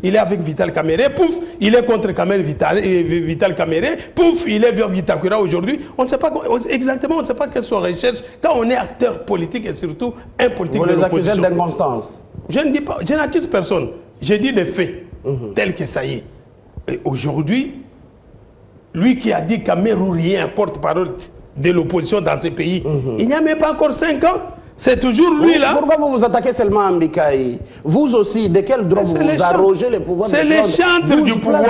il est avec Vital Kamere, pouf, il est contre Vital Kamere, pouf, il est vers Vitakura aujourd'hui. On ne sait pas exactement, on ne sait pas quelles sont les recherches quand on est acteur politique et surtout un politique de l'opposition. Vous les accusez d'inconstance? Je ne dis pas, je n'accuse personne. Je dis des faits, tels que ça y est. Et aujourd'hui, lui qui a dit qu'Amerou rien, porte-parole de l'opposition dans ce pays, il n'y a même pas encore 5 ans. C'est toujours lui là. Pourquoi vous vous attaquez seulement à Mbikaï? Vous aussi, de quel droit vous arrogez les pouvoirs? C'est les chantres du pouvoir.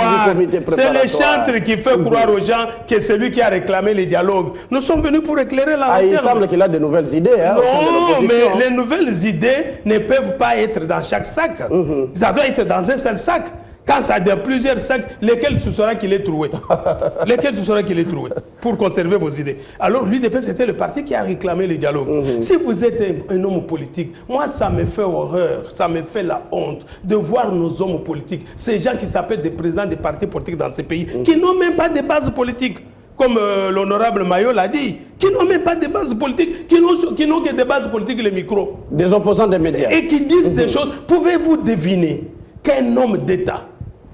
C'est les chantres qui font croire aux gens que c'est lui qui a réclamé les dialogues. Nous sommes venus pour éclairer la lanterne. Il semble qu'il a de nouvelles idées. Hein, non, mais les nouvelles idées ne peuvent pas être dans chaque sac. Ça doit être dans un seul sac. Quand ça a dans plusieurs sacs, lesquels ce sera qu'il est trouvé? Lesquels ce sera qu'il est trouvé pour conserver vos idées? Alors, l'UDP, c'était le parti qui a réclamé le dialogue. Si vous êtes un homme politique, moi, ça me fait horreur, ça me fait la honte de voir nos hommes politiques, ces gens qui s'appellent des présidents des partis politiques dans ces pays, qui n'ont même pas de base politique. Comme l'honorable Mayo l'a dit, qui n'ont même pas de base politique, qui n'ont que des bases politiques, les micros. Des opposants des médias. Et qui disent des choses. Pouvez-vous deviner qu'un homme d'État,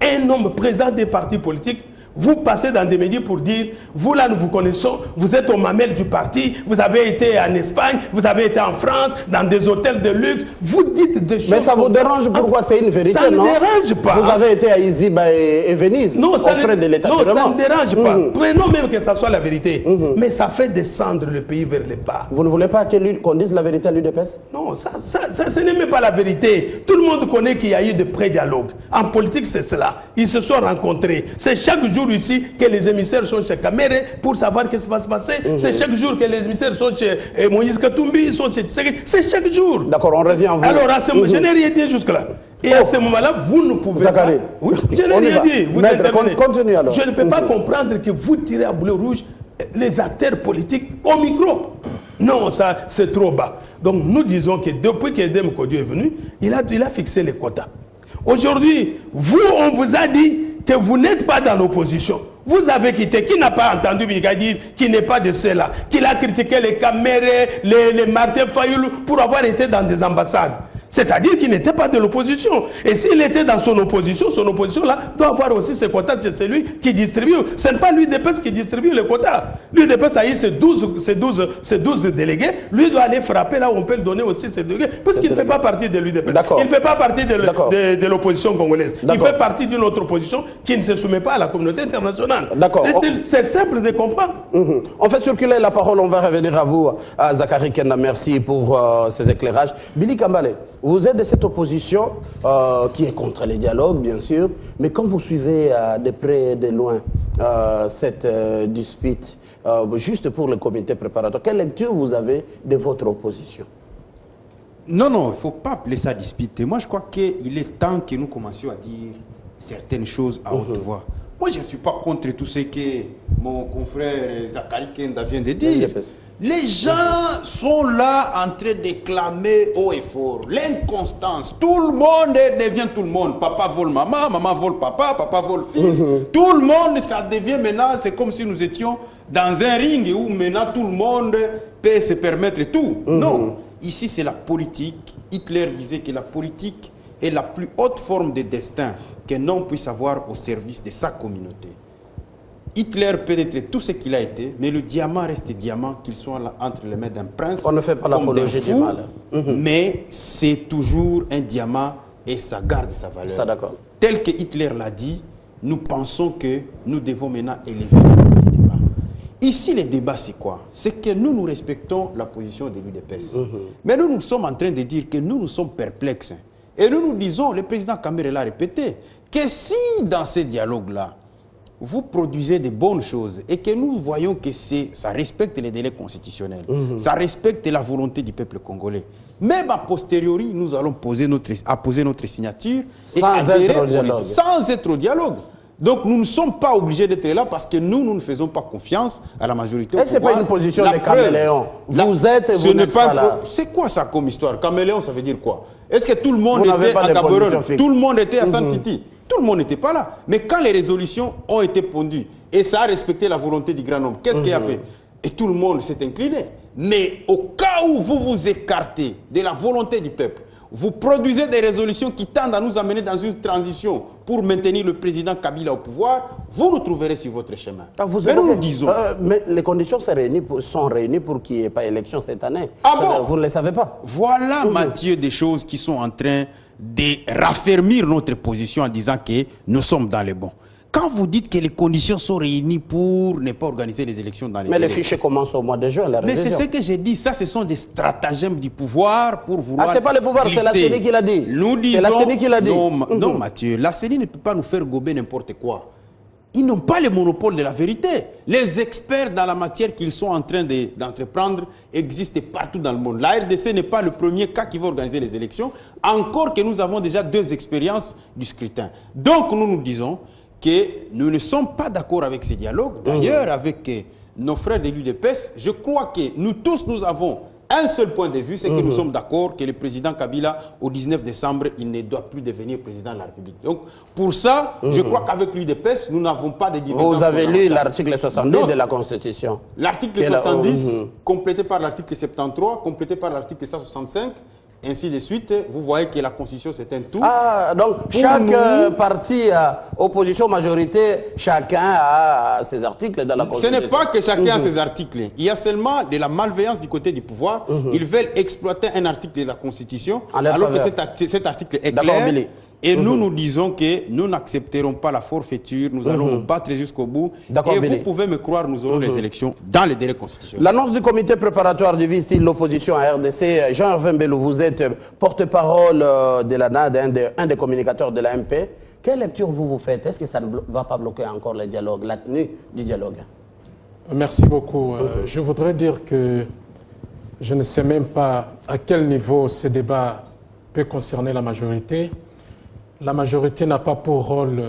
un homme président des partis politiques, vous passez dans des médias pour dire, vous là nous vous connaissons, vous êtes au mamelles du parti, vous avez été en Espagne, vous avez été en France, dans des hôtels de luxe, vous dites des choses. Mais ça vous dérange pourquoi? C'est une vérité, ça non? Ça ne dérange pas. Vous avez été à Iziba et Venise, non, aux frais de l'État. Non, ça ne dérange pas. Prenons même que ça soit la vérité. Mais ça fait descendre le pays vers le bas. Vous ne voulez pas qu'on dise la vérité à l'UDPS? Non, ce n'est même pas la vérité. Tout le monde connaît qu'il y a eu de pré-dialogue. En politique, c'est cela. Ils se sont rencontrés. C'est chaque jour ici que les émissaires sont chez Kamere pour savoir ce qui va se passer. C'est chaque jour que les émissaires sont chez Moïse Katumbi, sont chez Tshisekedi. C'est chaque jour. D'accord, on revient en vous. Alors, à ce moment, je n'ai rien dit jusque-là. Et à ce moment-là, vous ne pouvez Zachary, pas... Oui, je n'ai rien dit. Vous continue alors. Je ne peux pas comprendre que vous tirez à boulet rouge les acteurs politiques au micro. Non, ça, c'est trop bas. Donc, nous disons que depuis qu'Edem Kodio est venu, il a fixé les quotas. Aujourd'hui, vous, on vous a dit que vous n'êtes pas dans l'opposition. Vous avez quitté. Qui n'a pas entendu Bika dire qu'il n'est pas de cela? Qu'il a critiqué les Kamere, les Martin Fayoulou pour avoir été dans des ambassades. C'est-à-dire qu'il n'était pas de l'opposition. Et s'il était dans son opposition là doit avoir aussi ses quotas. C'est lui qui distribue. Ce n'est pas l'UDPS qui distribue les quotas. L'UDPS a eu ses 12 délégués. Lui doit aller frapper là où on peut le donner aussi ses délégués. Puisqu'il ne fait pas partie de l'UDPS. Il ne fait pas partie de l'opposition congolaise. Il fait partie d'une autre opposition qui ne se soumet pas à la communauté internationale. C'est simple de comprendre. On fait circuler la parole. On va revenir à vous, à Zachary Kenda. Merci pour ces éclairages. Billy Kambale, vous êtes de cette opposition qui est contre les dialogues, bien sûr, mais quand vous suivez de près et de loin cette dispute, juste pour le comité préparatoire, quelle lecture vous avez de votre opposition? Non, il ne faut pas appeler ça dispute. Moi, je crois qu'il est temps que nous commencions à dire certaines choses à haute voix. Moi, je ne suis pas contre tout ce que mon confrère Zachary Kenda vient de dire. Les gens sont là en train de clamer haut et fort. L'inconstance. Tout le monde devient tout le monde. Papa vole maman, maman vole papa, papa vole fils. Tout le monde, ça devient maintenant, c'est comme si nous étions dans un ring où maintenant tout le monde peut se permettre tout. Non, ici c'est la politique. Hitler disait que la politique est la plus haute forme de destin qu'un homme puisse avoir au service de sa communauté. Hitler peut être tout ce qu'il a été, mais le diamant reste diamant, qu'il soit là entre les mains d'un prince. On ne fait pas l'apologie du mal. Mais c'est toujours un diamant et ça garde sa valeur. Ça, d'accord. Tel que Hitler l'a dit, nous pensons que nous devons maintenant élever le débat. Ici, le débat, c'est quoi? C'est que nous respectons la position de l'UDPS. Mais nous sommes en train de dire que nous sommes perplexes. Et nous disons, le président Kamere l'a répété, que si dans ces dialogues-là, vous produisez de bonnes choses et que nous voyons que ça respecte les délais constitutionnels, ça respecte la volonté du peuple congolais. Même a posteriori, nous allons poser notre signature sans être au dialogue. Donc nous ne sommes pas obligés d'être là parce que nous ne faisons pas confiance à la majorité. Et ce n'est pas une position de caméléon. Vous êtes et vous n'êtes pas là. C'est quoi ça comme histoire? Caméléon, ça veut dire quoi? Est-ce que tout le monde était à Gaborone? Tout le monde était à Sun City? Tout le monde n'était pas là. Mais quand les résolutions ont été pondues et ça a respecté la volonté du grand nombre, qu'est-ce qu'il a fait? Et tout le monde s'est incliné. Mais au cas où vous vous écartez de la volonté du peuple, vous produisez des résolutions qui tendent à nous amener dans une transition pour maintenir le président Kabila au pouvoir, vous nous trouverez sur votre chemin. Mais nous disons... mais les conditions sont réunies pour qu'il n'y ait pas élection cette année. Vous ne le savez pas. Voilà, Mathieu, des choses qui sont en train de raffermir notre position en disant que nous sommes dans les bons. Quand vous dites que les conditions sont réunies pour ne pas organiser les élections dans les Mais les fichiers commencent au mois de juin. Mais c'est ce que j'ai dit. Ça, ce sont des stratagèmes du pouvoir pour vouloir. Ah, c'est pas le pouvoir, c'est la CENI qui l'a dit. Nous disons. C'est la CENI qui l'a dit. Non, Mathieu, la CENI ne peut pas nous faire gober n'importe quoi. Ils n'ont pas le monopole de la vérité. Les experts dans la matière qu'ils sont en train d'entreprendre existent partout dans le monde. La RDC n'est pas le premier cas qui va organiser les élections, encore que nous avons déjà 2 expériences du scrutin. Donc, nous disons que nous ne sommes pas d'accord avec ces dialogues. D'ailleurs, avec nos frères de l'UDPS, je crois que nous tous, nous avons un seul point de vue, c'est que nous sommes d'accord que le président Kabila, au 19 décembre, il ne doit plus devenir président de la République. Donc, pour ça, je crois qu'avec l'UDPS, nous n'avons pas de divergences. Vous avez lu l'article 70 de la Constitution. L'article 70, complété par l'article 73, complété par l'article 165, ainsi de suite, vous voyez que la Constitution, c'est un tout. Ah, donc chaque parti, opposition, majorité, chacun a ses articles dans la Constitution. Ce n'est pas que chacun a ses articles. Il y a seulement de la malveillance du côté du pouvoir. Ils veulent exploiter un article de la Constitution, alors que cet article est clair. Et nous, nous disons que nous n'accepterons pas la forfaiture, nous allons nous battre jusqu'au bout. Et vous pouvez me croire, nous aurons les élections dans les délais constitutionnels. L'annonce du comité préparatoire du vice-style l'opposition à RDC, Jean-Hervé Mbelou, vous êtes porte-parole de la NAD, un des communicateurs de la MP. Quelle lecture vous faites? Est-ce que ça ne va pas bloquer encore le dialogue, la tenue du dialogue? Merci beaucoup. Je voudrais dire que je ne sais même pas à quel niveau ce débat peut concerner la majorité. La majorité n'a pas pour rôle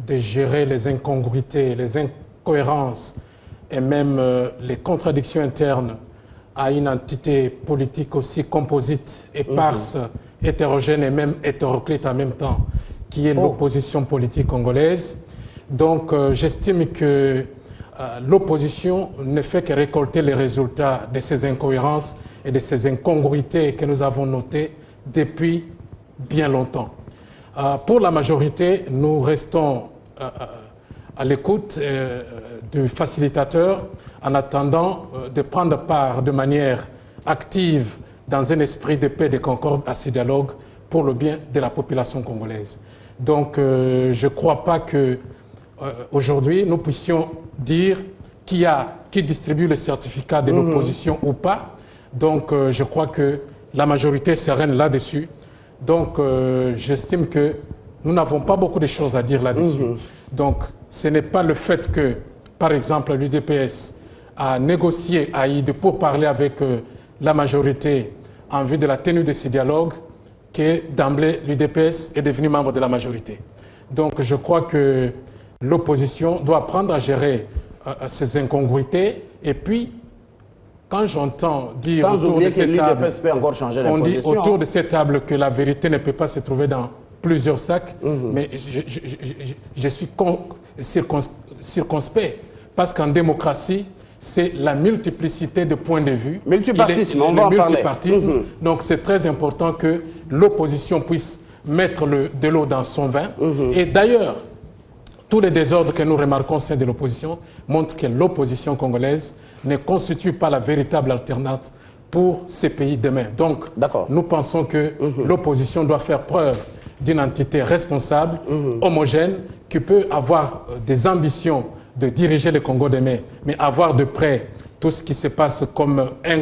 de gérer les incongruités, les incohérences et même les contradictions internes à une entité politique aussi composite, éparse, hétérogène et même hétéroclite en même temps, qui est l'opposition politique congolaise. Donc j'estime que l'opposition ne fait que récolter les résultats de ces incohérences et de ces incongruités que nous avons notées depuis bien longtemps. Pour la majorité, nous restons à l'écoute du facilitateur en attendant de prendre part de manière active dans un esprit de paix et de concorde à ces dialogues pour le bien de la population congolaise. Donc je ne crois pas qu'aujourd'hui nous puissions dire qui distribue le certificat de l'opposition ou pas. Donc je crois que la majorité est sereine là-dessus. Donc, j'estime que nous n'avons pas beaucoup de choses à dire là-dessus. Donc, ce n'est pas le fait que, par exemple, l'UDPS a négocié pour parler avec la majorité en vue de la tenue de ce dialogue que d'emblée, l'UDPS est devenu membre de la majorité. Donc, je crois que l'opposition doit apprendre à gérer ces incongruités et puis, quand j'entends dire autour de cette table que la vérité ne peut pas se trouver dans plusieurs sacs, mais je suis circonspect parce qu'en démocratie, c'est la multiplicité de points de vue. Multipartisme, on va en parler. Donc c'est très important que l'opposition puisse mettre de l'eau dans son vin. Et d'ailleurs, tous les désordres que nous remarquons au sein de l'opposition montrent que l'opposition congolaise ne constitue pas la véritable alternance pour ces pays demain. Donc, nous pensons que l'opposition doit faire preuve d'une entité responsable, homogène, qui peut avoir des ambitions de diriger le Congo demain, mais avoir de près tout ce qui se passe comme un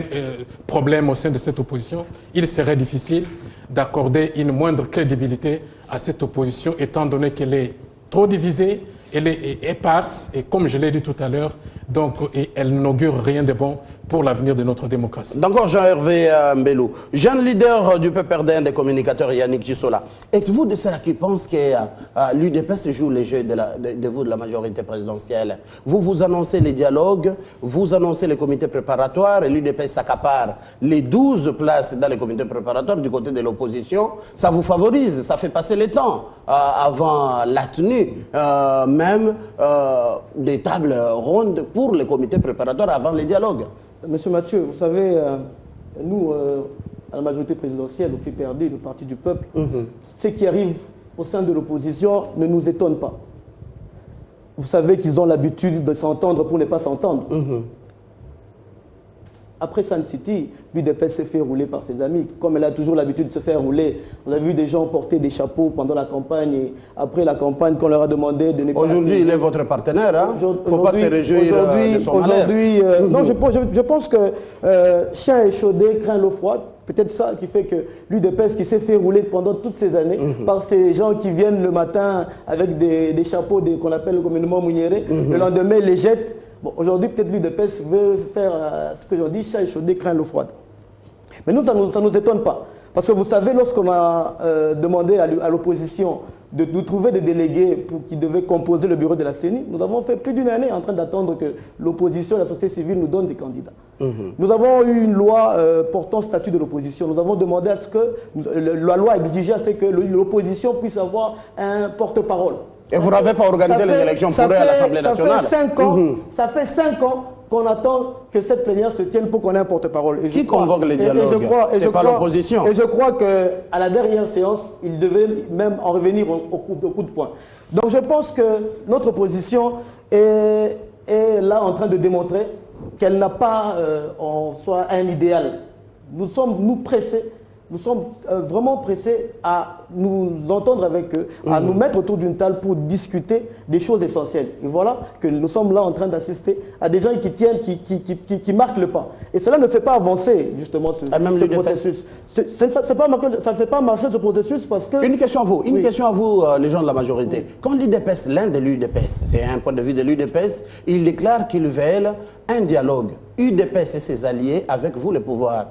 problème au sein de cette opposition, il serait difficile d'accorder une moindre crédibilité à cette opposition, étant donné qu'elle est trop divisée, elle est éparse, et comme je l'ai dit tout à l'heure, donc elle n'augure rien de bon pour l'avenir de notre démocratie. D'accord, Jean-Hervé Mbelou. Jeune leader du PPRD des communicateurs, Yannick Djisola. Êtes-vous de ceux qui pensent que l'UDPS joue les jeux de vous, de la majorité présidentielle? Vous annoncez les dialogues, vous annoncez les comités préparatoires, et l'UDPS s'accapare les 12 places dans les comités préparatoires du côté de l'opposition. Ça vous favorise, ça fait passer le temps avant la tenue même des tables rondes pour les comités préparatoires avant les dialogues. Monsieur Mathieu, vous savez, nous, à la majorité présidentielle, au PPRD, le Parti du Peuple, ce qui arrive au sein de l'opposition ne nous étonne pas. Vous savez qu'ils ont l'habitude de s'entendre pour ne pas s'entendre. Après Sun City, l'UDPS s'est fait rouler par ses amis, comme elle a toujours l'habitude de se faire rouler. On a vu des gens porter des chapeaux pendant la campagne et après la campagne, qu'on leur a demandé de ne pas... Aujourd'hui, il est votre partenaire, hein? Il ne faut pas se réjouir de son malheur. Non, je pense que chien échaudé craint l'eau froide. Peut-être ça qui fait que l'UDPS qui s'est fait rouler pendant toutes ces années par ces gens qui viennent le matin avec des chapeaux qu'on appelle communément mouniérés, le lendemain ils les jettent. Bon, aujourd'hui, peut-être l'UDPS veut faire ce que j'en dis, chat échaudé craint l'eau froide. Mais nous, ça ne nous étonne pas. Parce que vous savez, lorsqu'on a demandé à l'opposition de nous trouver des délégués qui devaient composer le bureau de la CENI, nous avons fait plus d'une année en train d'attendre que l'opposition et la société civile nous donnent des candidats. Nous avons eu une loi portant statut de l'opposition. Nous avons demandé à ce que, la loi exigeait à ce que l'opposition puisse avoir un porte-parole. Et vous n'avez pas organisé les élections pour eux à l'Assemblée nationale. Ça fait 5 ans qu'on attend que cette plénière se tienne pour qu'on ait un porte-parole. Qui convoque les dialogues? C'est pas l'opposition. Et je crois qu'à la dernière séance, il devait même en revenir au coup de poing. Donc je pense que notre opposition est là en train de démontrer qu'elle n'a pas en soi un idéal. Nous sommes pressés. Nous sommes vraiment pressés à nous entendre avec eux, à nous mettre autour d'une table pour discuter des choses essentielles. Et voilà que nous sommes là en train d'assister à des gens qui tiennent, qui marquent le pas. Et cela ne fait pas avancer justement ce processus. Ça ne fait pas marcher ce processus parce que... Une question à vous, les gens de la majorité. Quand l'UDPS, l'un de l'UDPS, c'est un point de vue de l'UDPS, il déclare qu'il veut un dialogue. UDPS et ses alliés avec vous, le pouvoir.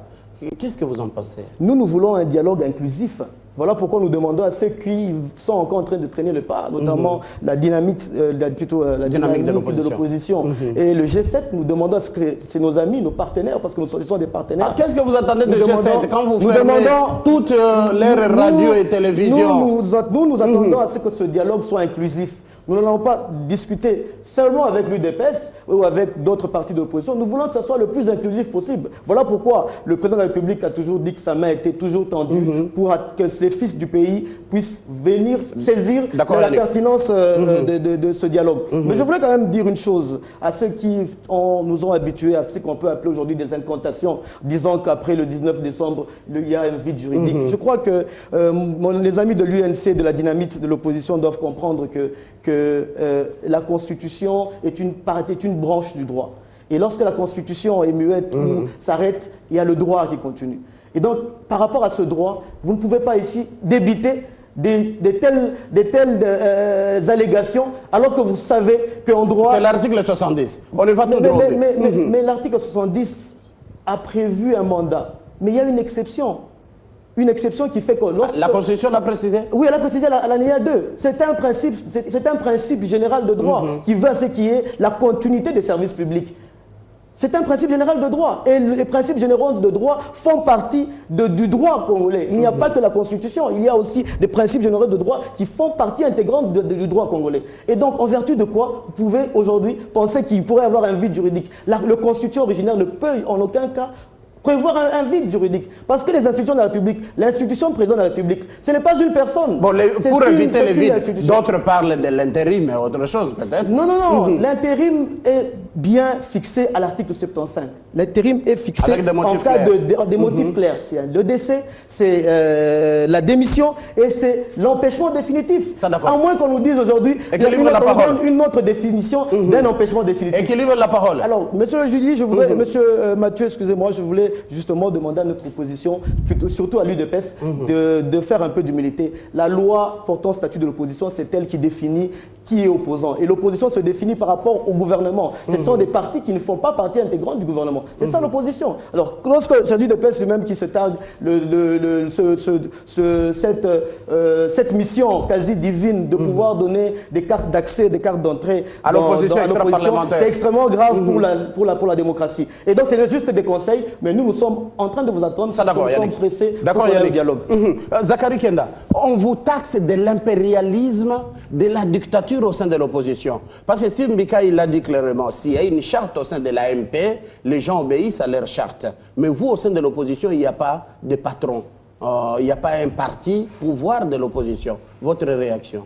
Qu'est-ce que vous en pensez? Nous voulons un dialogue inclusif. Voilà pourquoi nous demandons à ceux qui sont encore en train de traîner le pas, notamment la dynamique de l'opposition. Et le G7, nous demandons à ce que c'est nos amis, nos partenaires, parce que nous sont des partenaires. Qu'est-ce que vous attendez de G7 quand vous fermez toutes les radios et télévisions? Nous attendons à ce que ce dialogue soit inclusif. Nous n'allons pas discuter seulement avec l'UDPS ou avec d'autres partis de l'opposition. Nous voulons que ce soit le plus inclusif possible. Voilà pourquoi le président de la République a toujours dit que sa main était toujours tendue pour que les fils du pays puissent venir saisir la pertinence de ce dialogue. Mais je voulais quand même dire une chose à ceux qui nous ont habitués à ce qu'on peut appeler aujourd'hui des incantations, disant qu'après le 19 décembre, il y a un vide juridique. Je crois que les amis de l'UNC, de la dynamique de l'opposition, doivent comprendre que la Constitution est une branche du droit. Et lorsque la Constitution est muette ou s'arrête, il y a le droit qui continue. Et donc, par rapport à ce droit, vous ne pouvez pas ici débiter de telles allégations, alors que vous savez qu'en droit... C'est l'article 70. On ne va tout droit. Mais l'article 70 a prévu un mandat. Mais il y a une exception. Une exception qui fait que la Constitution l'a précisé? Oui, elle a précisé à l'alinéa 2. C'est un principe général de droit qui veut ce qui est la continuité des services publics. C'est un principe général de droit. Et les principes généraux de droit font partie du droit congolais. Il n'y a pas que la Constitution, il y a aussi des principes généraux de droit qui font partie intégrante du droit congolais. Et donc, en vertu de quoi vous pouvez aujourd'hui penser qu'il pourrait y avoir un vide juridique? Le Constitution originaire ne peut en aucun cas prévoir un vide juridique. Parce que les institutions de la République, l'institution présidente de la République, ce n'est pas une personne. Bon, pour éviter les vides, d'autres parlent de l'intérim, mais autre chose peut-être. Non. L'intérim est bien fixé à l'article 75. L'intérim est fixé en cas de motifs clairs. C'est le décès, c'est la démission et c'est l'empêchement définitif. Ça, à moins qu'on nous dise aujourd'hui une autre définition d'un empêchement définitif. Équilibre la parole. Alors, monsieur le jury, monsieur Mathieu, excusez-moi, je voulais justement demander à notre opposition, surtout à l'UDPS, de faire un peu d'humilité. La loi portant statut de l'opposition, c'est elle qui définit qui est opposant. Et l'opposition se définit par rapport au gouvernement. Ce sont des partis qui ne font pas partie intégrante du gouvernement. C'est ça l'opposition. Alors, lorsque c'est l'UDPS lui-même qui se targue cette mission quasi divine de pouvoir donner des cartes d'accès, des cartes d'entrée à l'opposition, c'est extrêmement grave pour la démocratie. Et donc, c'est juste des conseils, mais nous sommes en train de vous attendre. Ça, d'accord, nous sommes pressés pour le dialogue. Zakari Kenda, on vous taxe de l'impérialisme, de la dictature au sein de l'opposition. Parce que Steve Mbika, il l'a dit clairement, si y a une charte au sein de l'AMP, les gens obéissent à leur charte. Mais vous, au sein de l'opposition, il n'y a pas de patron. Il n'y a pas un parti pouvoir de l'opposition. Votre réaction?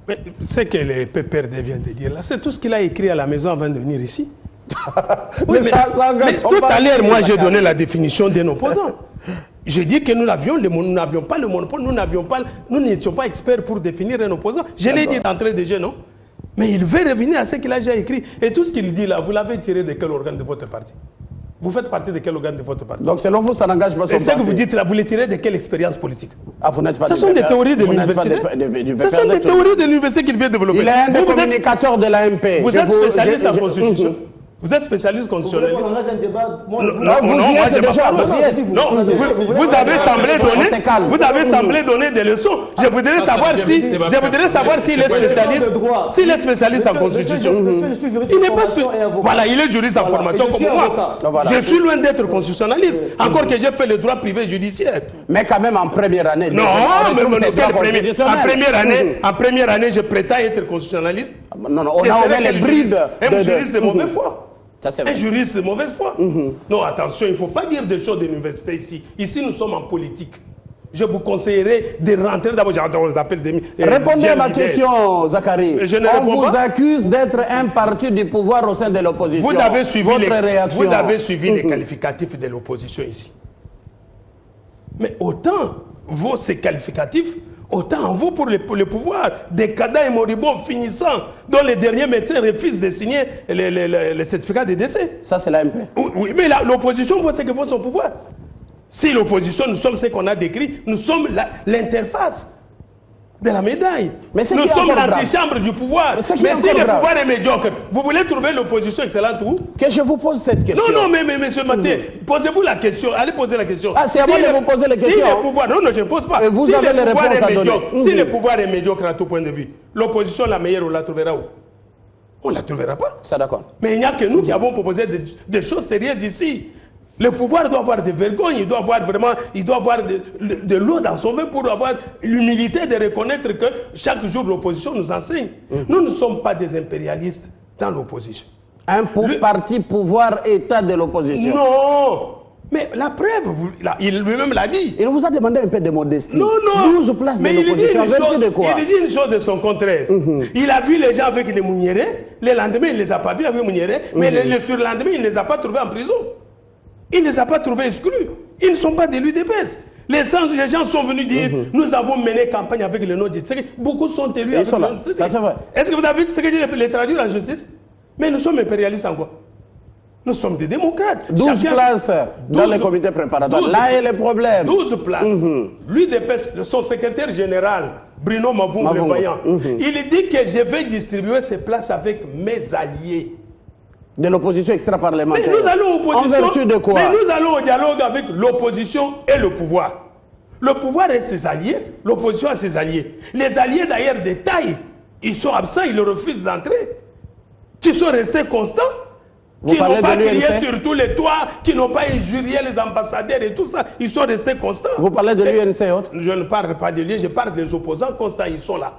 Mais ce que le PPRD vient de dire là, c'est tout ce qu'il a écrit à la maison avant de venir ici. Oui, mais tout à l'heure, moi, j'ai donné la définition d'un opposant. J'ai dit que nous n'avions pas le monopole, nous n'étions pas experts pour définir un opposant. Je l'ai dit d'entrée de jeu, non? Mais il veut revenir à ce qu'il a déjà écrit. Et tout ce qu'il dit là, vous l'avez tiré de quel organe de votre parti? Vous faites partie de quel organe de votre parti? Donc selon vous, ça n'engage pas son parti. Et ce que vous dites là, vous les tirez de quelle expérience politique? Ah, vous n'êtes pas Ce sont des théories de l'université. Ce sont des théories de l'université qu'il vient développer. Il est un des communicateurs de l'AMP. Vous êtes spécialiste en constitution. Vous êtes spécialiste constitutionnaliste. Vous avez semblé donner des leçons. Je voudrais savoir s'il est spécialiste. S'il est spécialiste en constitution. Il n'est pas spécialiste. Voilà, il est juriste en formation comme moi. Je suis loin d'être constitutionnaliste. Encore que j'ai fait le droit privé judiciaire. Mais quand même en première année. Non, en première année, je prétends être constitutionnaliste. Non, on a ouvert les brides. Un juriste de mauvaise foi. Un juriste de mauvaise foi. Non, attention, il ne faut pas dire des choses de l'université ici. Ici, nous sommes en politique. Je vous conseillerais de rentrer d'abord. Répondez à ma question, Zachary. On vous accuse d'être un parti du pouvoir au sein de l'opposition. Vous avez suivi réaction. les qualificatifs de l'opposition ici. Mais autant ces qualificatifs, autant en vaut pour le pouvoir. Des cadavres et moribonds finissants, dont les derniers médecins refusent de signer les certificats de décès. Ça, c'est l'AMP. Oui, mais l'opposition voit ce que vaut son pouvoir. Si l'opposition, nous sommes ce qu'on a décrit, nous sommes l'interface de la médaille. Nous sommes l'antichambre du pouvoir. Mais si le pouvoir est médiocre, vous voulez trouver l'opposition excellente où? Que je vous pose cette question. Non, mais monsieur Mathieu, posez-vous la question. Allez poser la question. Ah, c'est à moi de vous poser la question. Si le pouvoir, non, je ne pose pas. Et vous avez les réponses à donner. Si le pouvoir est médiocre à tout point de vue, l'opposition la meilleure, on la trouvera où? On ne la trouvera pas. Ça, d'accord. Mais il n'y a que nous qui avons proposé des choses sérieuses ici. Le pouvoir doit avoir des vergognes, il doit avoir de l'eau dans son vin pour avoir l'humilité de reconnaître que chaque jour l'opposition nous enseigne. Nous ne sommes pas des impérialistes dans l'opposition. Un parti pouvoir-État de l'opposition. Non. Mais la preuve, il lui-même l'a dit. Il vous a demandé un peu de modestie. Non, non. 12 places de l'opposition. Il dit une chose de son contraire. Il a vu les gens avec les Mouniérés. Le lendemain, il ne les a pas vus avec Mouniérés. Mais le surlendemain, il ne les a pas trouvés en prison. Il ne les a pas trouvés exclus. Ils ne sont pas de l'UDPS. Les gens sont venus dire nous avons mené campagne avec le nom du Tshisekedi. Beaucoup sont élus avec le nom du Tshisekedi. Est-ce que vous avez vu Tshisekedi les traduire en justice? Mais nous sommes impérialistes en quoi? Nous sommes des démocrates. 12 places dans les comités préparatoires. Là est le problème. 12 places. L'UDPS, son secrétaire général, Bruno Mavungu, le voyant, il dit que je vais distribuer ces places avec mes alliés. De l'opposition extra-parlementaire. Mais nous allons en vertu de quoi? Mais nous allons au dialogue avec l'opposition et le pouvoir. Le pouvoir est ses alliés, l'opposition a ses alliés. Les alliés d'ailleurs de taille, ils sont absents, ils refusent d'entrer. Qui sont restés constants, qui n'ont pas crié sur tous les toits, qui n'ont pas injurié les ambassadeurs et tout ça, ils sont restés constants. Vous parlez de l'UNC et autres? Je ne parle pas de lui, je parle des opposants constants, ils sont là.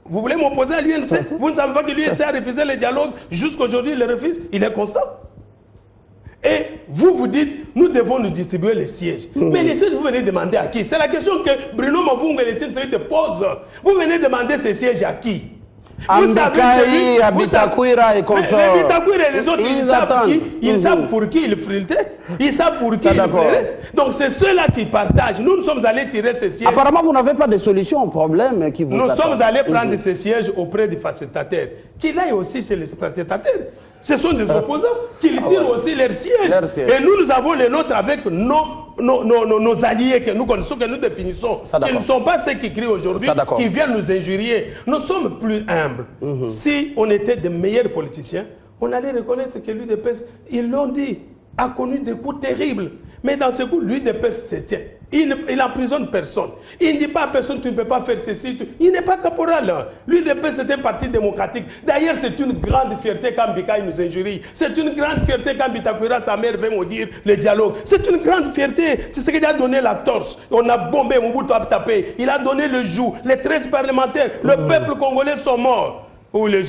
Vous voulez m'opposer à l'UNC? Vous ne savez pas que l'UNC a refusé le dialogue, jusqu'aujourd'hui il le refuse, il est constant. Et vous dites, nous devons nous distribuer les sièges. Mais les sièges, vous venez demander à qui? C'est la question que Bruno Mavungu et les Tshisekedi te posent. Vous venez demander ces sièges à qui? Ambikai, Abitakwira et consorts. Mais Abitakwira et les autres, ils savent pour qui ils flirtaient. Ils savent pour qui ils plairaient. Donc c'est ceux-là qui partagent. Nous sommes allés tirer ces sièges. Apparemment, vous n'avez pas de solution au problème qui vous attend. Nous sommes allés prendre ces sièges auprès des facilitateurs. Qu'il aille aussi chez les facilitateurs. Ce sont des opposants qui tirent aussi leurs sièges. Et nous avons les nôtres avec nos alliés que nous connaissons, que nous définissons. Qui ne sont pas ceux qui crient aujourd'hui, qui viennent nous injurier. Nous sommes plus humbles. Si on était de meilleurs politiciens, on allait reconnaître que l'UDPS, ils l'ont dit, a connu des coups terribles. Mais dans ce coup, l'UDPS se tient. Il n'emprisonne personne. Il ne dit pas à personne tu ne peux pas faire ceci. Il n'est pas caporal. L'UDPS c'est un parti démocratique. D'ailleurs, c'est une grande fierté quand Bikaï nous injurie. C'est une grande fierté quand Bitakwira, sa mère, veut maudire le dialogue. C'est une grande fierté. C'est ce qu'il a donné la torse. On a bombé Mobutu a tapé. Il a donné le joug. Les 13 parlementaires. Le peuple congolais sont morts. Ou les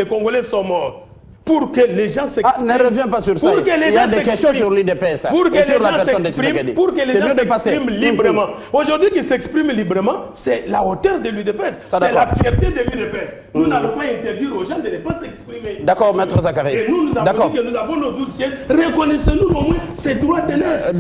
Congolais sont morts. pour que les gens s'expriment. Ne reviens pas sur ça. Il y a des questions sur l'UDPS. Pour que les gens s'expriment librement. Aujourd'hui, qu'ils s'expriment librement, c'est la hauteur de l'UDPS. C'est la fierté de l'UDPS. Nous n'allons pas interdire aux gens de ne pas s'exprimer. D'accord, Maître Zakari. Et nous avons dit que nous avons nos 12 sièges. Reconnaissez-nous au moins ces droits de l'Est.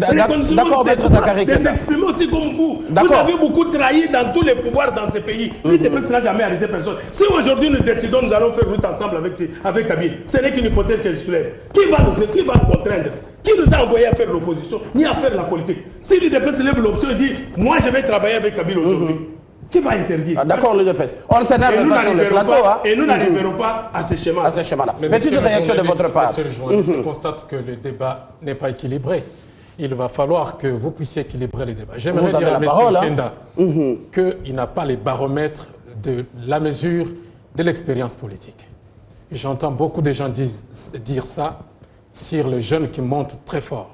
D'accord, Maître Zakari. De s'exprimer aussi comme vous. Vous avez beaucoup trahi dans tous les pouvoirs dans ce pays. L'UDPS n'a jamais arrêté personne. Si aujourd'hui nous décidons, nous allons faire route ensemble avec Kabila. Ce n'est qu'une hypothèse que je soulève. Qui va nous contraindre? Qui nous a envoyé à faire l'opposition, ni à faire la politique? Si l'UDPS lève l'option et dit, moi je vais travailler avec Kabila aujourd'hui, qui va interdire? D'accord, l'UDPS. On s'énerve pas sur le plateau. Et nous n'arriverons pas à ce schéma. À ce schéma-là. Petite réaction de votre part. Monsieur le journaliste, je constate que le débat n'est pas équilibré. Il va falloir que vous puissiez équilibrer les débats. J'aimerais dire à M. Kenda qu'il n'a pas les baromètres de la mesure de l'expérience politique. J'entends beaucoup de gens dire ça sur les jeunes qui montent très fort.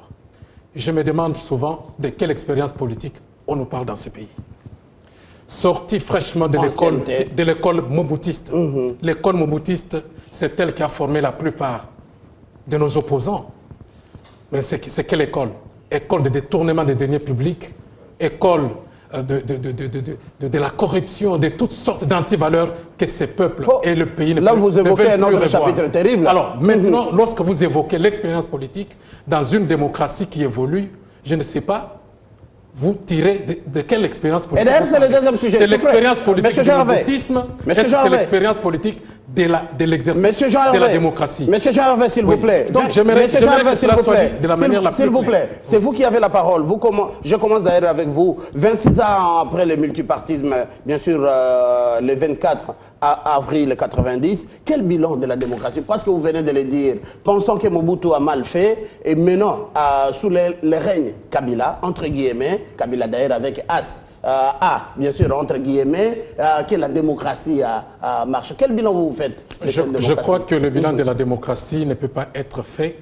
Je me demande souvent de quelle expérience politique on nous parle dans ce pays. Sorti fraîchement de l'école moboutiste. L'école moboutiste, c'est elle qui a formé la plupart de nos opposants. Mais c'est quelle école? École de détournement des deniers publics, école de la corruption, de toutes sortes d'antivaleurs que ces peuples et le pays ne peuvent plus. Là, vous évoquez un autre chapitre terrible. Alors, maintenant, lorsque vous évoquez l'expérience politique dans une démocratie qui évolue, je ne sais pas, vous tirez de quelle expérience politique? Et d'ailleurs, c'est le deuxième sujet. C'est l'expérience politique du moutisme, c'est l'expérience politique de l'exercice de la démocratie. Monsieur Jean-Hervé, s'il vous plaît. Donc, j'aimerais que cela soit de la manière la plus s'il vous plaît, c'est vous qui avez la parole. Je commence d'ailleurs avec vous. 26 ans après le multipartisme, bien sûr, le 24 avril 90, quel bilan de la démocratie? Parce que vous venez de le dire, pensons que Mobutu a mal fait, et maintenant, sous le règne Kabila, entre guillemets, Kabila d'ailleurs avec As, bien sûr, entre guillemets, que la démocratie a marché. Quel bilan vous faites de cette démocratie? Je crois que le bilan de la démocratie ne peut pas être fait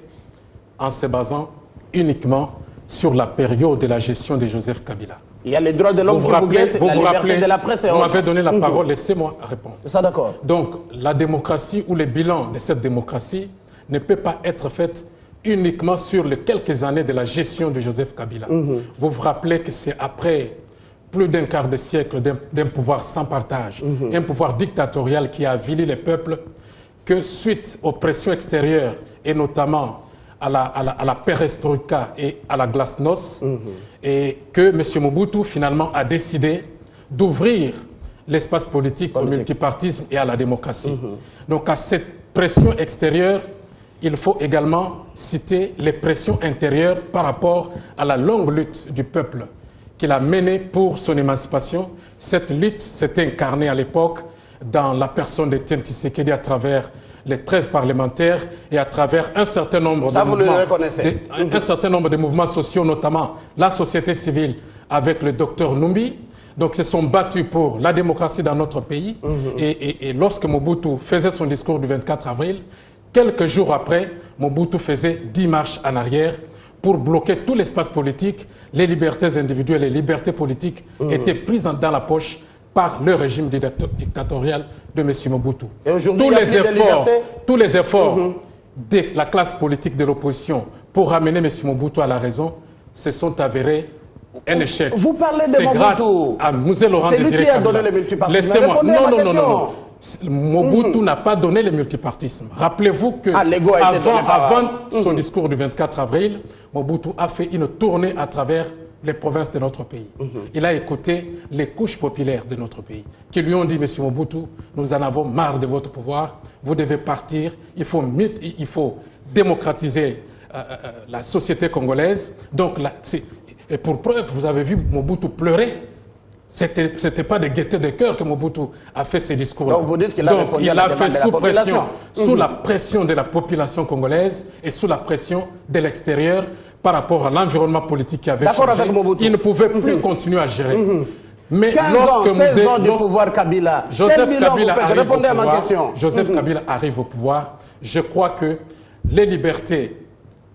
en se basant uniquement sur la période de la gestion de Joseph Kabila. Il y a les droits de l'homme qui vous guettent, la liberté de la presse et vous m'avez donné la parole, laissez-moi répondre. Ça, d'accord. Donc, la démocratie ou le bilan de cette démocratie ne peut pas être fait uniquement sur les quelques années de la gestion de Joseph Kabila. Vous vous rappelez que c'est après plus d'un quart de siècle d'un pouvoir sans partage, un pouvoir dictatorial qui a avili les peuples, que suite aux pressions extérieures et notamment à la perestroïka et à la glasnost, et que M. Mobutu finalement a décidé d'ouvrir l'espace politique au multipartisme et à la démocratie. Donc à cette pression extérieure, il faut également citer les pressions intérieures par rapport à la longue lutte du peuple qu'il a menée pour son émancipation. Cette lutte s'est incarnée à l'époque dans la personne de Tiens Tshisekedi à travers les 13 parlementaires et à travers un certain nombre de mouvements sociaux, notamment la société civile avec le docteur Numbi. Donc, se sont battus pour la démocratie dans notre pays. Et lorsque Mobutu faisait son discours du 24 avril, quelques jours après, Mobutu faisait 10 marches en arrière pour bloquer tout l'espace politique. Les libertés individuelles et les libertés politiques étaient prises dans la poche par le régime dictatorial de M. Mobutu. Et aujourd'hui, tous les efforts de la classe politique de l'opposition pour ramener M. Mobutu à la raison se sont avérés un échec. Vous parlez de Mobutu. C'est grâce à Mzee Laurent Désiré Kabila. C'est lui qui a donné le multipartisme. Laissez-moi. Non. Mobutu n'a pas donné le multipartisme. Rappelez-vous que avant son discours du 24 avril, Mobutu a fait une tournée à travers les provinces de notre pays. Il a écouté les couches populaires de notre pays qui lui ont dit, Monsieur Mobutu, nous en avons marre de votre pouvoir, vous devez partir, il faut démocratiser la société congolaise. Donc, et pour preuve, vous avez vu Mobutu pleurer. C'était pas de gaieté de cœur que Mobutu a fait ces discours-là. Donc vous dites qu'il a répondu à la demande de la population. Sous la pression de la population congolaise et sous la pression de l'extérieur par rapport à l'environnement politique qui avait changé. Il ne pouvait plus continuer à gérer. Mais 16 ans du pouvoir Kabila. Joseph Kabila arrive au pouvoir. Je crois que les libertés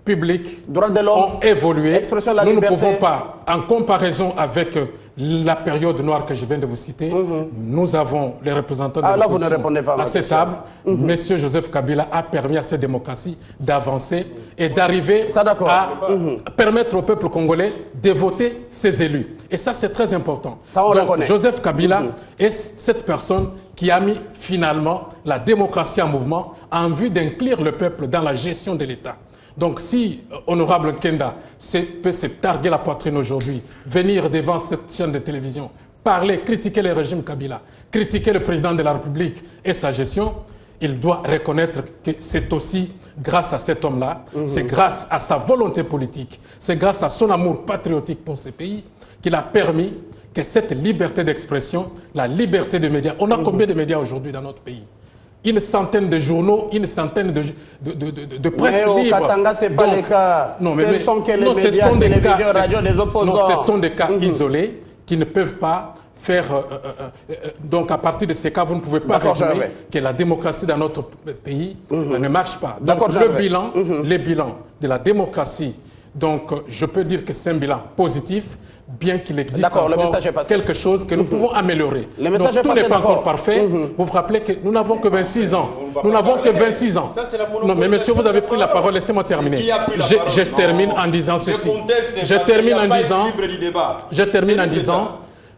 publiques ont évolué. Nous ne pouvons pas, en comparaison avec la période noire que je viens de vous citer, nous avons les représentants de là, vous ne répondez pas à cette table. Monsieur Joseph Kabila a permis à cette démocratie d'avancer et d'arriver à permettre au peuple congolais de voter ses élus. Et ça, c'est très important. Ça, on le Donc, connaît. Joseph Kabila est cette personne qui a mis finalement la démocratie en mouvement en vue d'inclure le peuple dans la gestion de l'État. Donc si Honorable Kenda peut se targuer la poitrine aujourd'hui, venir devant cette chaîne de télévision, parler, critiquer le régime Kabila, critiquer le président de la République et sa gestion, il doit reconnaître que c'est aussi grâce à cet homme-là, c'est grâce à sa volonté politique, c'est grâce à son amour patriotique pour ce pays qu'il a permis que cette liberté d'expression, la liberté des médias, on a combien de médias aujourd'hui dans notre pays? Une centaine de journaux, une centaine de presse libre. Mais au Katanga, ce n'est pas le cas. Non, ce sont que les médias, télévision, radio des opposants. Non, ce sont des cas isolés qui ne peuvent pas faire... donc, à partir de ces cas, vous ne pouvez pas résumer que la démocratie dans notre pays ne marche pas. Donc, le bilan de la démocratie, donc, je peux dire que c'est un bilan positif, bien qu'il existe encore quelque chose que nous pouvons améliorer. Donc, tout n'est pas encore parfait. Vous vous rappelez que nous n'avons que 26 ans. Nous n'avons que 26 ans. Non, mais monsieur, vous avez pris la parole. Laissez-moi terminer. Je termine en disant ceci. Je termine en disant,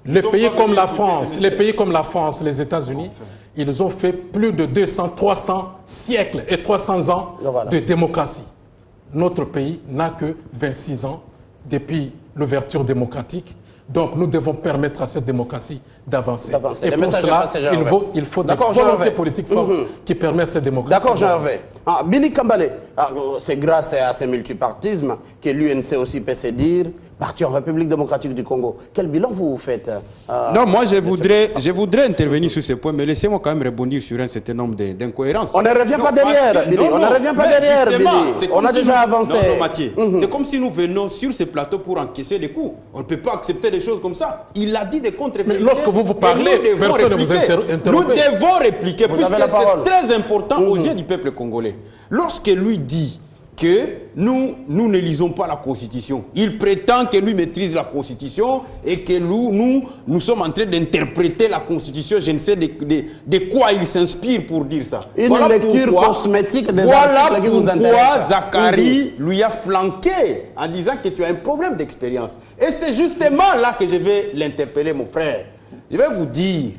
les pays comme la France, les États-Unis, ils ont fait plus de 200, 300 siècles et 300 ans de démocratie. Notre pays n'a que 26 ans depuis l'ouverture démocratique. Donc nous devons permettre à cette démocratie d'avancer. Et pour cela, il faut des volontés politiques fortes qui permettent à cette démocratie. D'accord, Jean-Hervé. Billy Kambale, c'est grâce à ce multipartisme que l'UNC aussi peut se dire parti en République démocratique du Congo. Quel bilan vous faites Non, moi je voudrais intervenir sur ce point, mais laissez-moi quand même rebondir sur un certain nombre d'incohérences. On ne revient pas derrière, Billy. On ne revient pas derrière, Billy. On a déjà avancé. Non, Mathieu, c'est comme si nous venons sur ce plateau pour encaisser des coups. On ne peut pas accepter des choses comme ça. Il a dit des contre-vérités. Mais lorsque vous parlez, personne ne vous interrompt. Nous devons répliquer, puisque c'est très important aux yeux du peuple congolais. Lorsque lui dit que nous ne lisons pas la Constitution. Il prétend que lui maîtrise la Constitution et que nous sommes en train d'interpréter la Constitution. Je ne sais de quoi il s'inspire pour dire ça. Une lecture cosmétique des articles qui vous intéressent. Voilà pourquoi Zacharie lui a flanqué en disant que tu as un problème d'expérience. Et c'est justement là que je vais l'interpeller, mon frère. Je vais vous dire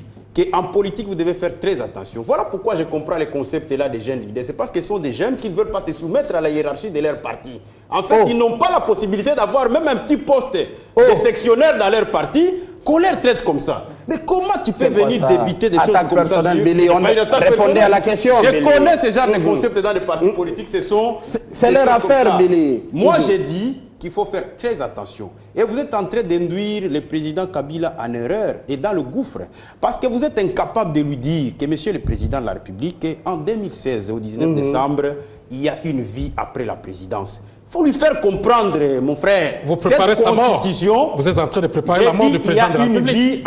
qu'en politique, vous devez faire très attention. Voilà pourquoi je comprends les concepts là des jeunes leaders. C'est parce que ce sont des jeunes qui ne veulent pas se soumettre à la hiérarchie de leur parti. En fait, ils n'ont pas la possibilité d'avoir même un petit poste de sectionnaire dans leur parti qu'on leur traite comme ça. Mais comment tu peux venir débiter des choses comme ça Billy, on répondait à la question. Je connais ce genre de concepts dans les partis politiques. C'est leur affaire, Billy. Moi, j'ai dit qu'il faut faire très attention. Et vous êtes en train d'induire le président Kabila en erreur et dans le gouffre. Parce que vous êtes incapable de lui dire que, monsieur le président de la République, en 2016, au 19 décembre, il y a une vie après la présidence. Il faut lui faire comprendre, mon frère. Vous préparez sa mort. Vous êtes en train de préparer la mort du président de la République.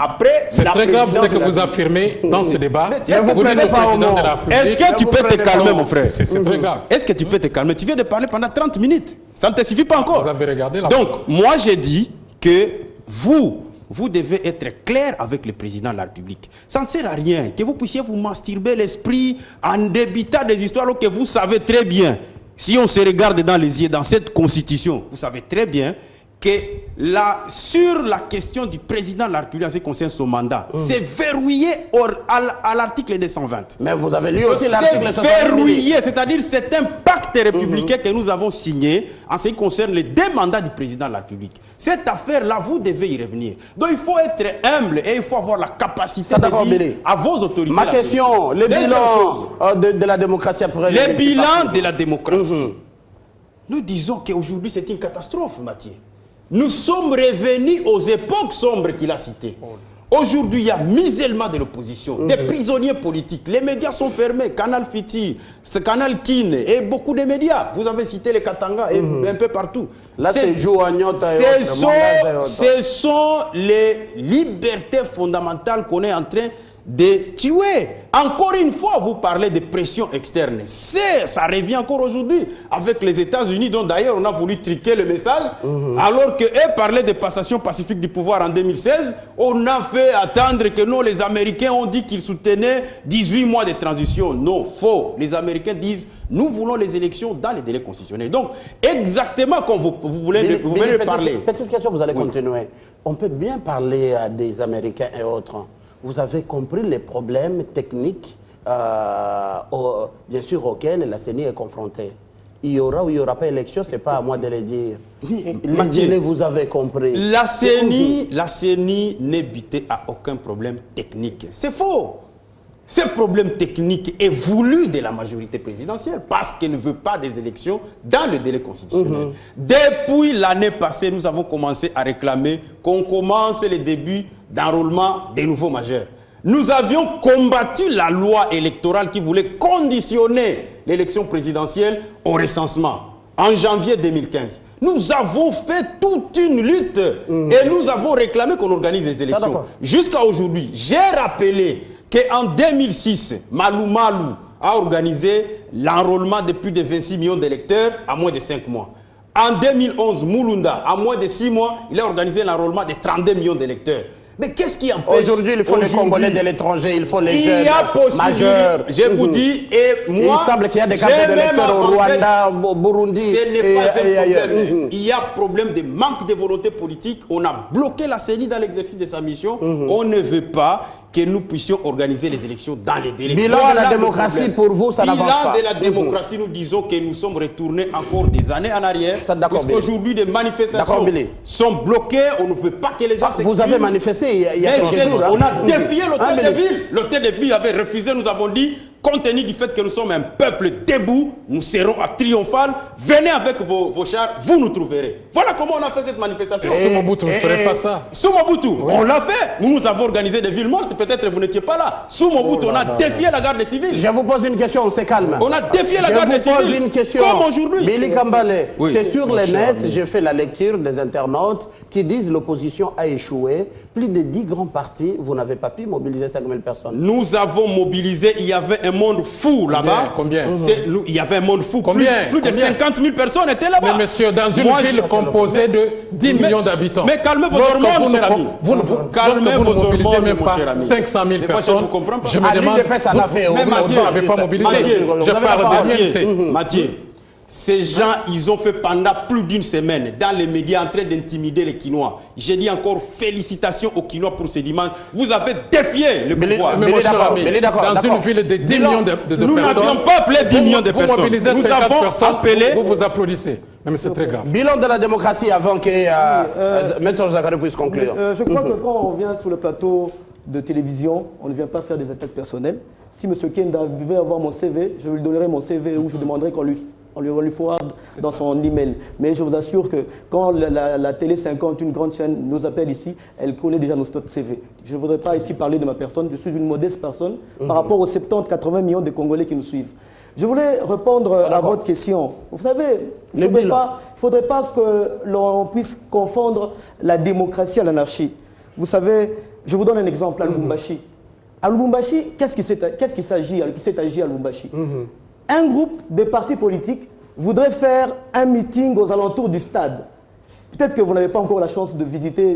C'est très grave ce que vous affirmez dans ce débat. Vous dites au président de la République. Est-ce que tu peux te calmer, mon frère? C'est très grave. Est-ce que tu peux te calmer? Tu viens de parler pendant 30 minutes. Ça ne te suffit pas encore. Vous avez regardé la Donc, moi, j'ai dit que vous devez être clair avec le président de la République. Ça ne sert à rien que vous puissiez vous masturber l'esprit en débitant des histoires que vous savez très bien. Si on se regarde dans les yeux, dans cette constitution, vous savez très bien que sur la question du président de la République en ce qui concerne son mandat, c'est verrouillé à l'article 220. Mais vous avez lu aussi l'article 220. C'est verrouillé, c'est-à-dire c'est un pacte républicain que nous avons signé en ce qui concerne les deux mandats du président de la République. Cette affaire-là, vous devez y revenir. Donc il faut être humble et il faut avoir la capacité de dire à vos autorités. Ma question, le bilan de la démocratie après le bilan de la démocratie. Nous disons qu'aujourd'hui c'est une catastrophe, Mathieu. Nous sommes revenus aux époques sombres qu'il a citées. Aujourd'hui, il y a musellement de l'opposition, des prisonniers politiques. Les médias sont fermés. Canal Fiti, Canal Kin et beaucoup de médias. Vous avez cité les Katanga et un peu partout. Là, c'est ce sont les libertés fondamentales qu'on est en train de tuer. Encore une fois, vous parlez de pression externe. Ça revient encore aujourd'hui avec les États-Unis, dont d'ailleurs on a voulu triquer le message, alors qu'eux parlaient de passation pacifique du pouvoir en 2016. On a fait attendre que non, les Américains ont dit qu'ils soutenaient 18 mois de transition. Non, faux. Les Américains disent nous voulons les élections dans les délais constitutionnels. Donc, exactement comme vous voulez parler. Petite question, vous allez continuer. On peut bien parler à des Américains et autres. Vous avez compris les problèmes techniques, bien sûr, auxquels la CENI est confrontée. Il y aura ou il n'y aura pas élection, ce n'est pas à moi de le dire. Les délais, vous avez compris. La CENI n'est butée à aucun problème technique. C'est faux. Ce problème technique est voulu de la majorité présidentielle parce qu'elle ne veut pas des élections dans le délai constitutionnel. Depuis l'année passée, nous avons commencé à réclamer qu'on commence le début d'enrôlement des nouveaux majeurs. Nous avions combattu la loi électorale qui voulait conditionner l'élection présidentielle au recensement en janvier 2015. Nous avons fait toute une lutte et nous avons réclamé qu'on organise les élections. Jusqu'à aujourd'hui, j'ai rappelé qu'en 2006, Malou Malou a organisé l'enrôlement de plus de 26 millions d'électeurs à moins de 5 mois. En 2011, Moulounda, à moins de 6 mois, il a organisé l'enrôlement de 32 millions d'électeurs. Mais qu'est-ce qui empêche? Aujourd'hui, il faut les Congolais de l'étranger, il faut les jeunes majeurs. Je vous dis, et moi... Il semble qu'il y a des cartes d'électeurs au Rwanda, au Burundi. Ce n'est pas un problème. Il y a problème de manque de volonté politique. On a bloqué la CENI dans l'exercice de sa mission. On ne veut pas que nous puissions organiser les élections dans les délais. Bilan de la démocratie, pour vous, ça n'avance pas. Bilan de la démocratie, nous disons que nous sommes retournés encore des années en arrière. Puisqu'aujourd'hui, des manifestations sont bloquées. On ne veut pas que les gens s'expriment. Vous avez manifesté il y a quelques jours. On a défié l'hôtel de ville. L'hôtel de ville avait refusé. Nous avons dit, compte tenu du fait que nous sommes un peuple debout, nous serons à triomphal. Venez avec vos chars, vous nous trouverez. Voilà comment on a fait cette manifestation. Sous Mobutu, vous ne ferez pas ça. Sous Mobutu, on l'a fait. Nous avons organisé des villes mortes. Peut-être vous n'étiez pas là. Sous Mobutu, on a défié la garde civile. Je vous pose une question, on se calme. On a défié la garde civile. Je vous pose une question. Comme aujourd'hui. Billy Kambale, c'est sur le net, j'ai fait la lecture des internautes qui disent l'opposition a échoué. Plus de 10 grands partis, vous n'avez pas pu mobiliser 5 000 personnes. Nous avons mobilisé, il y avait un monde fou là-bas. Combien? Il y avait un monde fou. Combien? Plus de 50 000 personnes étaient là-bas. Mais monsieur, dans une ville composée de 10 millions d'habitants. Mais calmez vos hormones, mon cher ami. Calmez vos hormones, même pas 500 000 personnes. Je me demande, vous n'avez pas mobilisé. Je parle de Mathieu. Ces gens, ils ont fait pendant plus d'une semaine dans les médias en train d'intimider les Quinois. J'ai dit encore félicitations aux Quinois pour ce dimanche. Vous avez défié le pouvoir. Mais mon cher ami, dans une ville de 10 millions de personnes, nous n'avions pas appelé 10 millions de personnes. Vous mobilisez 50 personnes, vous vous applaudissez. Mais c'est très grave. Bilan de la démocratie avant que Maître Zakari puisse conclure. Je crois que quand on vient sur le plateau de télévision, on ne vient pas faire des attaques personnelles. Si M. Kenda devait avoir mon CV, je lui donnerai mon CV ou je demanderai qu'on lui forward dans son email. Mais je vous assure que quand la Télé 50, une grande chaîne, nous appelle ici, elle connaît déjà notre CV. Je ne voudrais pas ici parler de ma personne, je suis une modeste personne par rapport aux 70-80 millions de Congolais qui nous suivent. Je voulais répondre à votre question. Vous savez, il ne faudrait pas que l'on puisse confondre la démocratie à l'anarchie. Vous savez, je vous donne un exemple à Lubumbashi. À Lubumbashi, qu'est-ce qui s'est agi à Lubumbashi? Un groupe de partis politiques voudrait faire un meeting aux alentours du stade. Peut-être que vous n'avez pas encore la chance de visiter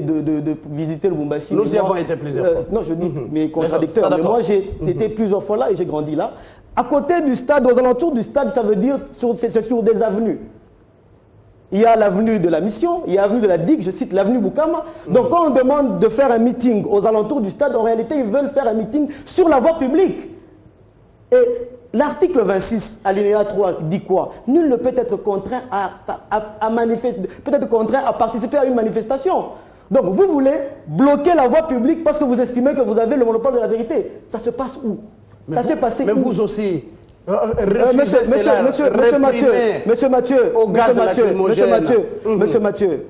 Lubumbashi. Nous y avons été plusieurs fois. Non, je dis mes contradicteurs. Mais moi, j'ai été plusieurs fois là et j'ai grandi là. À côté du stade, aux alentours du stade, ça veut dire c'est sur des avenues. Il y a l'avenue de la Mission, il y a l'avenue de la Digue, je cite l'avenue Boukama. Donc quand on demande de faire un meeting aux alentours du stade, en réalité, ils veulent faire un meeting sur la voie publique. Et l'article 26, alinéa 3, dit quoi? Nul ne peut être contraint à participer à une manifestation. Donc vous voulez bloquer la voie publique parce que vous estimez que vous avez le monopole de la vérité. Ça se passe où? Ça s'est passé où? Mais vous aussi. Monsieur Mathieu,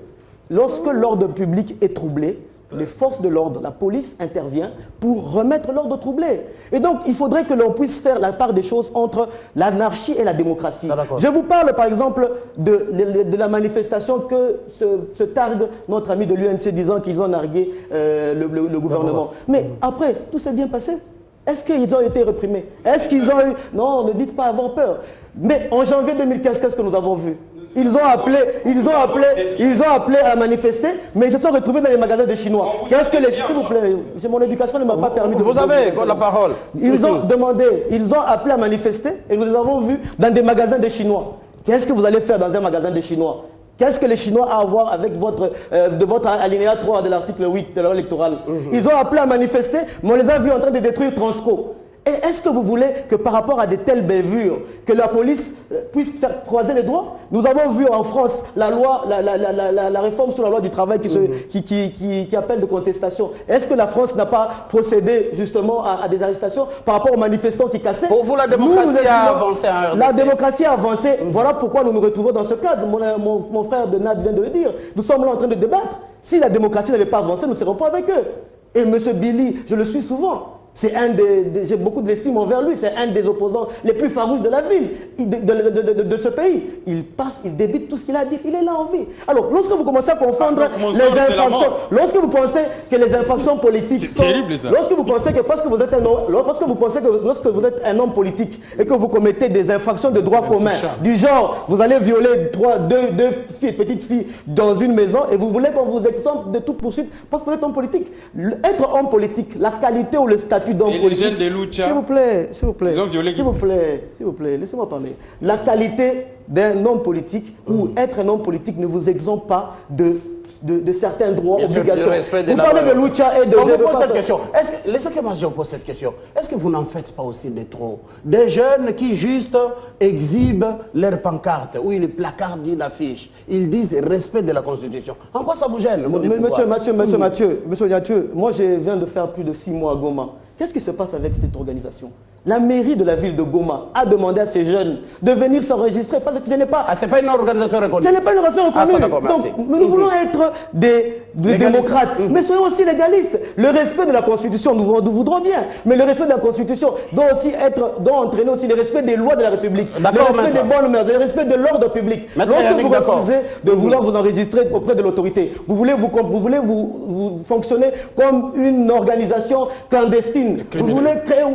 lorsque l'ordre public est troublé, les forces de l'ordre, la police intervient pour remettre l'ordre troublé. Et donc, il faudrait que l'on puisse faire la part des choses entre l'anarchie et la démocratie. Je vous parle par exemple de la manifestation que se targue notre ami de l'UNC disant qu'ils ont nargué le gouvernement. Mais après, tout s'est bien passé. Est-ce qu'ils ont été réprimés? Est-ce qu'ils ont eu... Non, ne dites pas avoir peur. Mais en janvier 2015, qu'est-ce que nous avons vu? Ils ont appelé à manifester, mais ils se sont retrouvés dans les magasins des Chinois. Qu'est-ce que les... S'il vous plaît, mon éducation ne m'a pas permis de... Vous avez la parole. Ils ont demandé, ils ont appelé à manifester, et nous les avons vus dans des magasins des Chinois. Qu'est-ce que vous allez faire dans un magasin des Chinois? Qu'est-ce que les Chinois ont à voir avec votre alinéa 3 de l'article 8 de la loi électorale? Ils ont appelé à manifester, mais on les a vus en train de détruire Transco. Et est-ce que vous voulez que par rapport à de telles bévures, que la police puisse faire croiser les doigts? Nous avons vu en France la loi, la réforme sur la loi du travail qui appelle de contestation. Est-ce que la France n'a pas procédé justement à des arrestations par rapport aux manifestants qui cassaient? Pour vous, la démocratie a avancé en RDC. La démocratie a avancé. Voilà pourquoi nous nous retrouvons dans ce cadre. Mon frère Donald vient de le dire. Nous sommes là en train de débattre. Si la démocratie n'avait pas avancé, nous ne serons pas avec eux. Et M. Billy, je le suis souvent. C'est j'ai beaucoup de l'estime envers lui. C'est un des opposants les plus farouches de la ville, de ce pays. Il passe, il débite tout ce qu'il a dit. Il est là en vie. Alors, lorsque vous commencez à confondre les infractions, lorsque vous pensez que les infractions politiques sont... terrible, ça. Lorsque vous pensez que lorsque vous êtes un homme politique et que vous commettez des infractions de droit commun, du genre, vous allez violer deux petites filles dans une maison et vous voulez qu'on vous exempte de toute poursuite parce que vous êtes homme politique. Être homme politique, la qualité ou le statut d'homme politique. Les jeunes de Lucha. S'il vous plaît, Ils ont violé. s'il vous plaît, laissez-moi parler. La qualité d'un homme politique ou être un homme politique ne vous exempte pas de certains droits, obligations. Vous parlez de Lucha et de... On vous pose cette question. Laissez que moi je vous pose cette question. Est-ce que vous n'en faites pas aussi de trop? Des jeunes qui juste exhibent leur pancarte, ou ils placardent une affiche. Ils disent respect de la Constitution. En quoi ça vous gêne? Monsieur Mathieu, moi je viens de faire plus de 6 mois à Goma. Qu'est-ce qui se passe avec cette organisation? La mairie de la ville de Goma a demandé à ces jeunes de venir s'enregistrer parce que ce n'est pas... Ah, c'est pas une organisation reconnue. Ce n'est pas une organisation reconnue. Ah, merci. Donc, nous voulons être des démocrates, mais soyons aussi légalistes. Le respect de la Constitution, nous voudrons bien, mais le respect de la Constitution doit entraîner aussi le respect des lois de la République, le respect des bonnes mœurs, le respect de l'ordre public. Lorsque vous refusez de vouloir vous enregistrer auprès de l'autorité, vous voulez fonctionner comme une organisation clandestine. Vous voulez créer...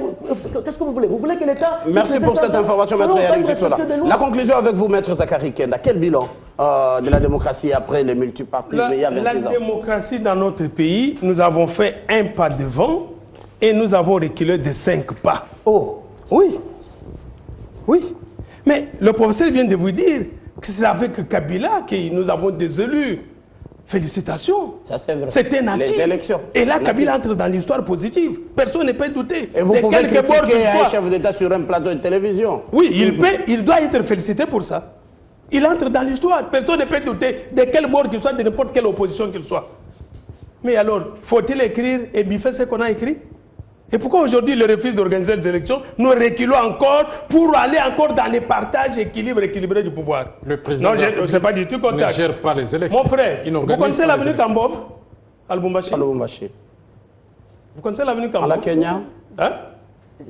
Qu'est-ce que vous voulez? Vous voulez que l'État... Merci pour cette information, Maître Yannick Tissola. La conclusion avec vous, Maître Zakari Kenda. Quel bilan de la démocratie après le multipartisme il y a 26 ans? La démocratie dans notre pays, nous avons fait un pas devant et nous avons reculé de 5 pas. Oh, oui. Oui. Mais le professeur vient de vous dire que c'est avec Kabila que nous avons des élus. Félicitations. C'est un acquis. Les élections. Et là, Kabila entre dans l'histoire positive. Personne ne peut douter. Et vous pouvez critiquer un chef d'État sur un plateau de télévision. Oui, il doit être félicité pour ça. Il entre dans l'histoire. Personne ne peut douter de quel bord qu'il soit, de n'importe quelle opposition qu'il soit. Mais alors, faut-il écrire et biffer ce qu'on a écrit? Et pourquoi aujourd'hui il refuse d'organiser les élections? Nous reculons encore pour aller encore dans les partages équilibrés du pouvoir. Le président non, c'est pas du tout contact. ne gère pas les élections. Mon frère, vous connaissez l'avenue Kambov à Lubumbashi? Vous connaissez l'avenue Kambov? À la Kenya? Hein?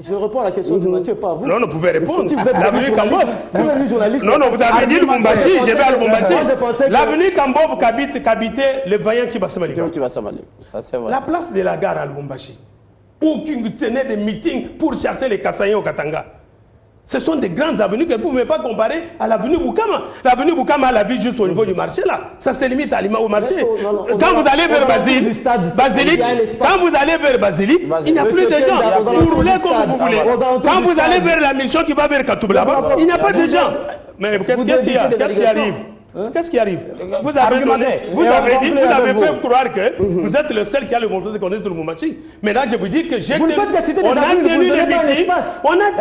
Je réponds à la question de Mathieu, pas vous. Non, vous pouvez répondre. Si vous êtes l'avenue Kambov. Si vous êtes journaliste. Non, vous avez dit Lubumbashi, je vais à Lubumbashi. Que... L'avenue Kambov qu'habitait le vaillant Kibasamaliba. Ça c'est vrai. La place de la gare à Lubumbashi, où qui tenait des meetings pour chasser les Kassaïens au Katanga. Ce sont des grandes avenues que vous ne pouvez pas comparer à l'avenue Boukama. L'avenue Boukama, la vie juste au niveau du marché, là. Ça se limite au marché. Quand vous allez vers Basilique, il n'y a plus de gens. Vous roulez comme vous voulez. Quand vous allez vers la mission qui va vers Katoublaba, il n'y a pas de gens. Mais qu'est-ce qui arrive? Qu'est-ce qui arrive? Vous avez fait croire que vous êtes le seul qui a le contrôle de connaître le Moumachi. Mais là, je vous dis que on a tenu les meetings. On a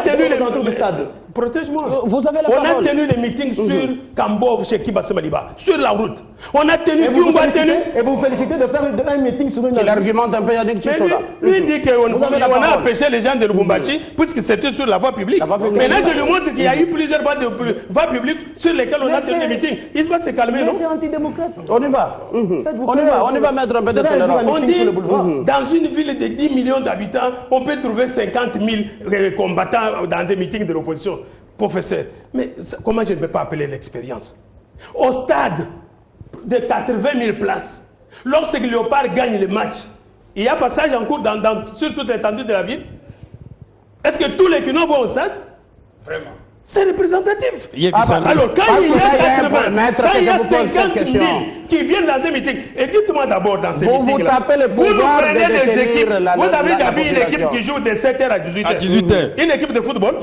tenu les meetings. Protège-moi. Vous avez la parole. On a tenu les meetings sur Kambov chez Kibasemaliba, sur la route. On a tenu, et vous félicitez de faire un meeting sur une... Il argumente un peu Yannick Tissola. Lui dit qu'on a empêché les gens de Lubumbashi puisque c'était sur la voie publique. Maintenant, je lui montre qu'il y a eu plusieurs voies publiques sur lesquelles on a tenu des meetings. Il doit se calmer, non? C'est antidémocrate. On y va. On y va mettre un peu de tolérance. On dit, dans une ville de 10 millions d'habitants, on peut trouver 50 000 combattants dans des meetings de l'opposition. Professeur, mais comment je ne peux pas appeler l'expérience? Au stade de 80 000 places, lorsque Léopard gagne le match, Il y a passage en cours sur toute l'étendue de la ville. Est-ce que tous les Kinois vont au stade? Vraiment. C'est représentatif. Alors, quand il y a 50 000 qui viennent dans un meeting, et dites-moi d'abord dans ces meetings-là, vous tapez le vous nous pouvoir prenez de des détenir équipes. la Vous avez déjà vu une population. équipe qui joue de 7h à 18h. À 18h. Une équipe de football.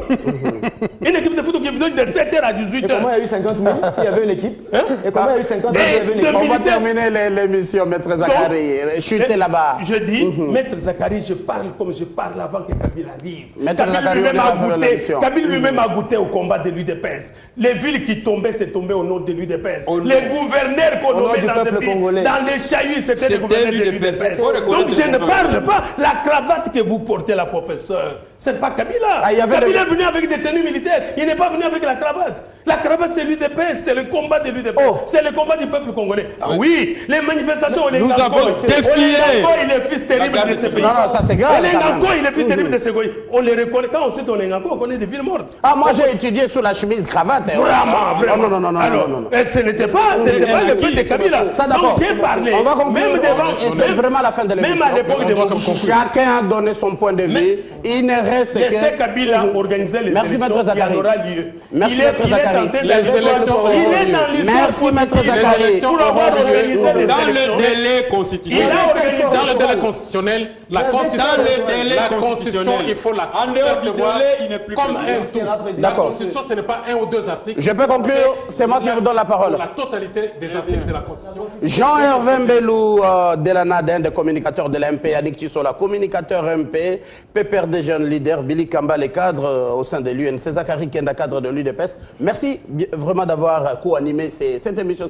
Une équipe de football qui joue de 7h à 18h. Et comment il y a eu 50 000 s'il y avait une équipe? Et comment il y a eu 50 000 s'il y avait une équipe? On va terminer l'émission, Maître Zacharie. Chutez là-bas. Je dis, Maître Zacharie, je parle comme je parle avant que Kabila arrive. Maître Zacharie, Kabila lui-même a goûté au combat de l'UDPS. Les villes qui tombaient, c'est tombé au nom de l'UDPS. Les gouverneurs qu'on nommait dans ce pays, dans les chahuts, c'était les gouverneurs de l'UDPS. Donc je ne parle pas. La cravate que vous portez, la professeure, c'est pas Kabila. Kabila est venu avec des tenues militaires. Il n'est pas venu avec la cravate. La cravate, c'est l'UDPS, c'est le combat de l'UDPS. C'est le combat du peuple congolais. Ah oui, les manifestations, les Nous avons défié. il est fils terrible de ce pays. Non, ça c'est grave. Les Nganko, il est fils terrible de ce pays. On les reconnaît. Quand on cite les Nganko, on connaît des villes mortes. Ah, moi j'ai étudié sous la chemise cravate. Vraiment. Non. Alors, ce n'était pas le peuple de Kabila. Ça d'accord. Donc j'ai parlé. On va conclure. Même devant. Et c'est vraiment la fin de l'émission. Même à l'époque de chacun a donné son point de vue. Il ne reste laissez que... Kabila organiser les Merci, élections Maître qui Zacharie. en aura lieu. Merci, Il est Maître Zacharie. tenté Les élections il est dans l'histoire. Merci, Maître positive. Zacharie. Pour avoir organisé les Dans élections. le délai Il constitutionnel. a organisé Dans le délai constitutionnel, la Constitution, Dans le délai la Constitution, constitutionnel. il faut la En dehors du percevoir délai, il n'est plus comme président. un tout. La D'accord. Constitution, ce n'est pas un ou deux articles. Je peux conclure. C'est moi qui vous donne la parole. La totalité des articles de la Constitution. Jean-Hervé Mbelou de la NADEN, des communicateurs de l'AMP, Yannick Tissola, communicateur MP, Pépère des jeunes leaders, Billy Kamba, les cadres au sein de l'UNC, Zacharie Kenda, cadre de l'UDPS. Merci vraiment d'avoir co-animé cette émission.